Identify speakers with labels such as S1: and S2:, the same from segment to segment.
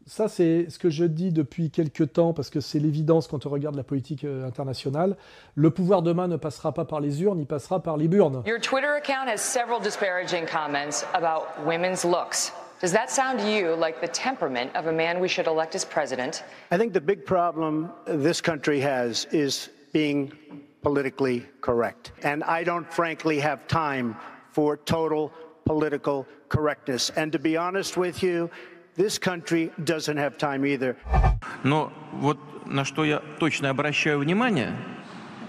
S1: Ça, c'est ce que je dis depuis quelque temps, parce que c'est l'évidence quand on regarde la politique internationale. Le pouvoir demain ne passera pas par les urnes, il passera par les burnes.
S2: Your Twitter account has several disparaging comments about women's looks. Does that sound to you like the temperament of a man we should elect as president?
S3: I think the big problem this country has is being politically correct. And I don't frankly have time for total political correctness. And to be honest with you, this country doesn't have time either.
S4: Но вот на что я точно обращаю внимание,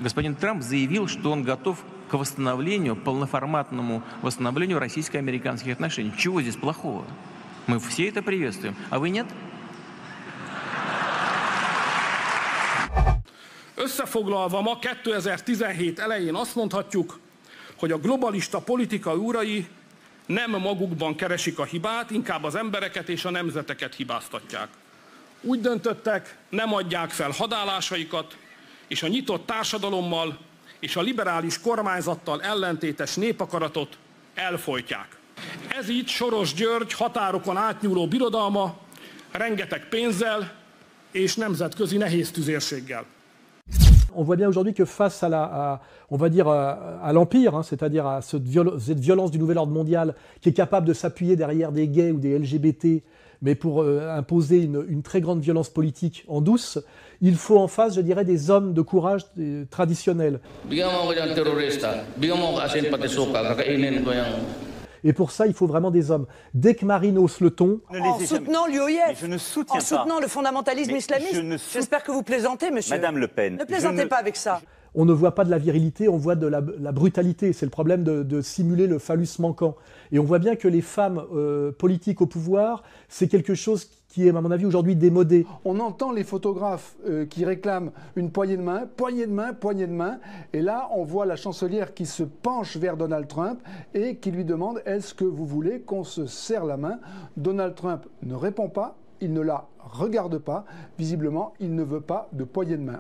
S4: господин Трамп заявил, что он готов к восстановлению, полноформатному восстановлению российско-американских отношений. Чего здесь плохого? Мы все это приветствуем, а вы нет?
S5: Összefoglalva ma 2017 elején azt mondhatjuk, hogy a globalista politika urai nem magukban keresik a hibát, inkább az embereket és a nemzeteket hibáztatják. Úgy döntöttek, nem adják fel hadállásaikat, és a nyitott társadalommal és a liberális kormányzattal ellentétes népakaratot elfojtják. Ez így Soros György határokon átnyúló birodalma, rengeteg pénzzel és nemzetközi nehéztüzérséggel.
S1: On voit bien aujourd'hui que face on va dire à l'empire, hein, c'est-à-dire à cette violence du nouvel ordre mondial qui est capable de s'appuyer derrière des gays ou des LGBT, mais pour imposer une très grande violence politique en douce, il faut en face, je dirais, des hommes de courage traditionnels. Et pour ça, il faut vraiment des hommes. Dès que Marine hausse le ton...
S6: En soutenant l'UOIF, en soutenant le fondamentalisme islamiste, j'espère que vous plaisantez, monsieur.
S7: Madame Le Pen.
S6: Ne plaisantez pas avec ça.
S1: On ne voit pas de la virilité, on voit de la brutalité. C'est le problème de simuler le phallus manquant. Et on voit bien que les femmes politiques au pouvoir, c'est quelque chose qui est, à mon avis, aujourd'hui démodé.
S8: On entend les photographes qui réclament une poignée de main, poignée de main, poignée de main. Et là, on voit la chancelière qui se penche vers Donald Trump et qui lui demande « Est-ce que vous voulez qu'on se serre la main ?» Donald Trump ne répond pas, il ne la regarde pas. Visiblement, il ne veut pas de poignée de main.